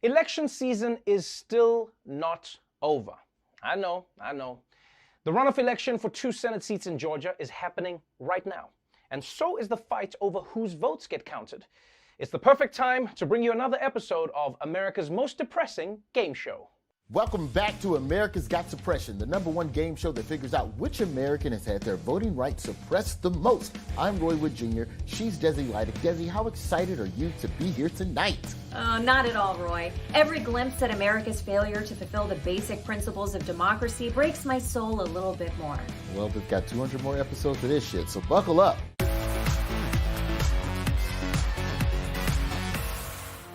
Election season is still not over. I know. The runoff election for 2 Senate seats in Georgia is happening right now. And so is the fight over whose votes get counted. It's the perfect time to bring you another episode of America's most depressing game show. Welcome back to America's Got Suppression, the #1 game show that figures out which American has had their voting rights suppressed the most. I'm Roy Wood Jr. She's Desi Lydic. Desi, how excited are you to be here tonight? Not at all, Roy. Every glimpse at America's failure to fulfill the basic principles of democracy breaks my soul a little bit more. Well, we've got 200 more episodes of this shit, so buckle up.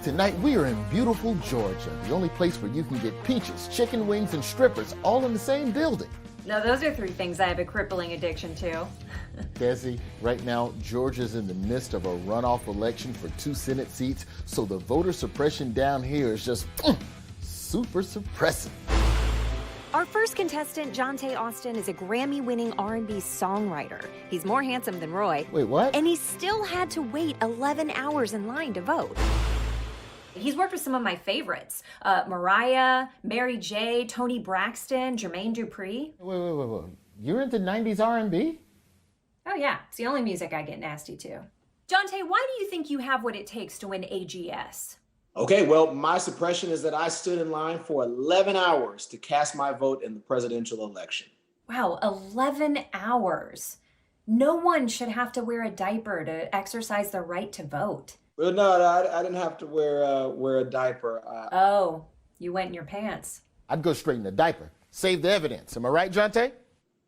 Tonight, we are in beautiful Georgia, the only place where you can get peaches, chicken wings, and strippers all in the same building. Now, those are 3 things I have a crippling addiction to. Desi, right now, Georgia's in the midst of a runoff election for 2 Senate seats, so the voter suppression down here is just super suppressive. Our first contestant, Jonte Austin, is a Grammy-winning R&B songwriter. He's more handsome than Roy. Wait, what? And he still had to wait 11 hours in line to vote. He's worked with some of my favorites. Mariah, Mary J., Toni Braxton, Jermaine Dupri. Wait. You're into 90s R&B? Oh yeah, it's the only music I get nasty to. Jonte, why do you think you have what it takes to win AGS? Okay, well, my suppression is that I stood in line for 11 hours to cast my vote in the presidential election. Wow, 11 hours. No one should have to wear a diaper to exercise their right to vote. Well, no, I didn't have to wear a diaper. Oh, you went in your pants. I'd go straight in the diaper. Save the evidence. Am I right, Jonte?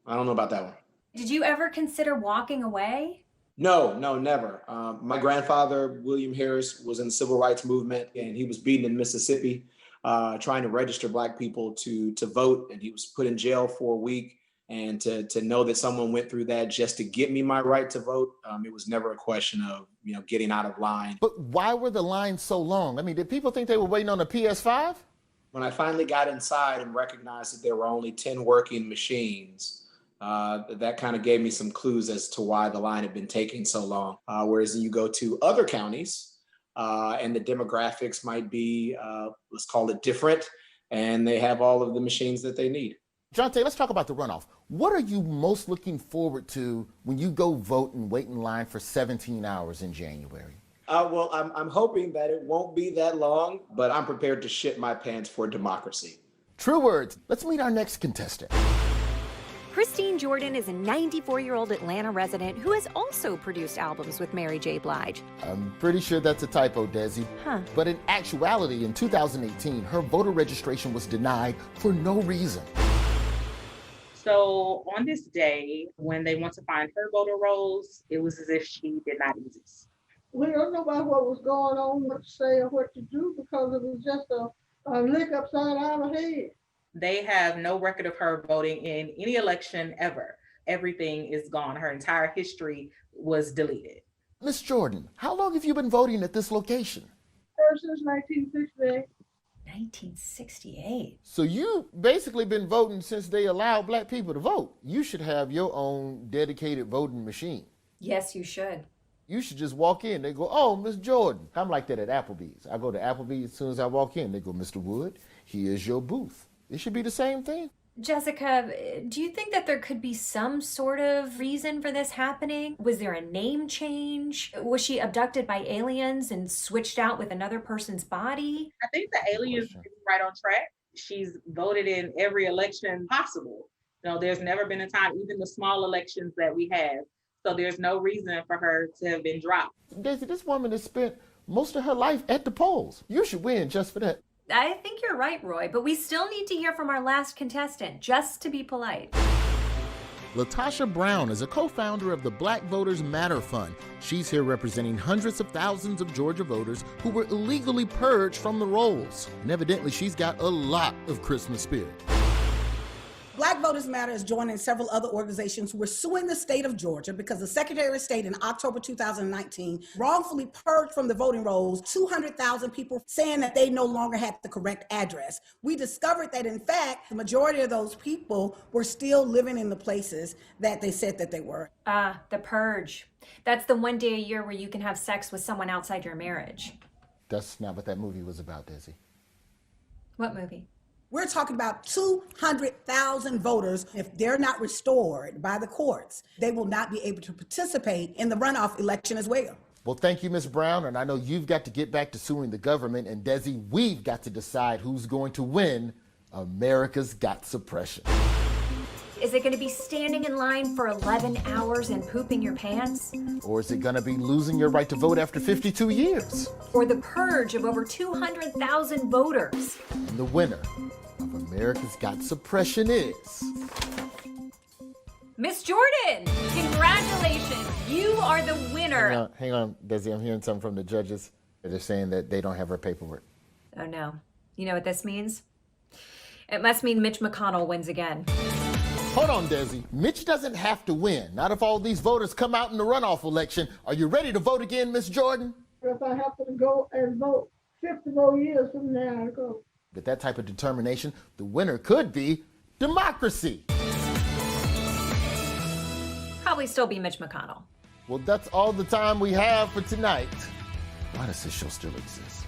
I don't know about that one. Did you ever consider walking away? No, never. My grandfather, William Harris, was in the civil rights movement, and he was beaten in Mississippi trying to register Black people to vote, and he was put in jail for a week. And to know that someone went through that just to get me my right to vote, it was never a question of, getting out of line. But why were the lines so long? I mean, did people think they were waiting on a PS5? When I finally got inside and recognized that there were only 10 working machines, that kind of gave me some clues as to why the line had been taking so long. Whereas you go to other counties and the demographics might be, let's call it different, and they have all of the machines that they need. Jonte, let's talk about the runoff. What are you most looking forward to when you go vote and wait in line for 17 hours in January? Well, I'm hoping that it won't be that long, but I'm prepared to shit my pants for democracy. True words. Let's meet our next contestant. Christine Jordan is a 94-year-old Atlanta resident who has also produced albums with Mary J. Blige. I'm pretty sure that's a typo, Desi. But in actuality, in 2018, her voter registration was denied for no reason. So on this day, when they went to find her voter rolls, it was as if she did not exist. We don't know about what was going on, what to say or what to do, because it was just a lick upside our head. They have no record of her voting in any election ever. Everything is gone. Her entire history was deleted. Miss Jordan, how long have you been voting at this location? Since 1968. 1968. So you've basically been voting since they allowed Black people to vote. You should have your own dedicated voting machine. Yes, you should. You should just walk in. They go, "Oh, Miss Jordan." I'm like that at Applebee's. I go to Applebee's as soon as I walk in. They go, "Mr. Wood, here's your booth." It should be the same thing. Jessica, do you think that there could be some sort of reason for this happening? Was there a name change? Was she abducted by aliens and switched out with another person's body? I think the aliens is right on track. She's voted in every election possible. There's never been a time, even the small elections that we have. So there's no reason for her to have been dropped. Daisy, this woman has spent most of her life at the polls. You should win just for that. I think you're right, Roy, but we still need to hear from our last contestant, just to be polite. Latasha Brown is a co-founder of the Black Voters Matter Fund. She's here representing hundreds of thousands of Georgia voters who were illegally purged from the rolls. And evidently, she's got a lot of Christmas spirit. Black Voters Matter is joining several other organizations who were suing the state of Georgia because the Secretary of State in October 2019 wrongfully purged from the voting rolls 200,000 people, saying that they no longer had the correct address. We discovered that, in fact, the majority of those people were still living in the places that they said that they were. The purge. That's the one day a year where you can have sex with someone outside your marriage. That's not what that movie was about, Desi. What movie? We're talking about 200,000 voters. If they're not restored by the courts, they will not be able to participate in the runoff election as well. Well, thank you, Ms. Brown, and I know you've got to get back to suing the government, and Desi, we've got to decide who's going to win America's Got Suppression. Is it going to be standing in line for 11 hours and pooping your pants? Or is it going to be losing your right to vote after 52 years? Or the purge of over 200,000 voters? And the winner of America's Got Suppression is... Miss Jordan, congratulations. You are the winner. Hang on, Desi, I'm hearing something from the judges. They're saying that they don't have her paperwork. Oh no. You know what this means? It must mean Mitch McConnell wins again. Hold on, Desi. Mitch doesn't have to win. Not if all these voters come out in the runoff election. Are you ready to vote again, Miss Jordan? If I have to go and vote 50 more years from now, I go. With that type of determination, the winner could be democracy. Probably still be Mitch McConnell. Well, that's all the time we have for tonight. Why does this show still exist?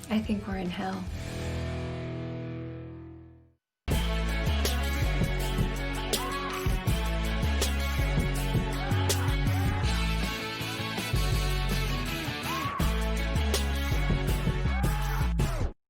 I think we're in hell.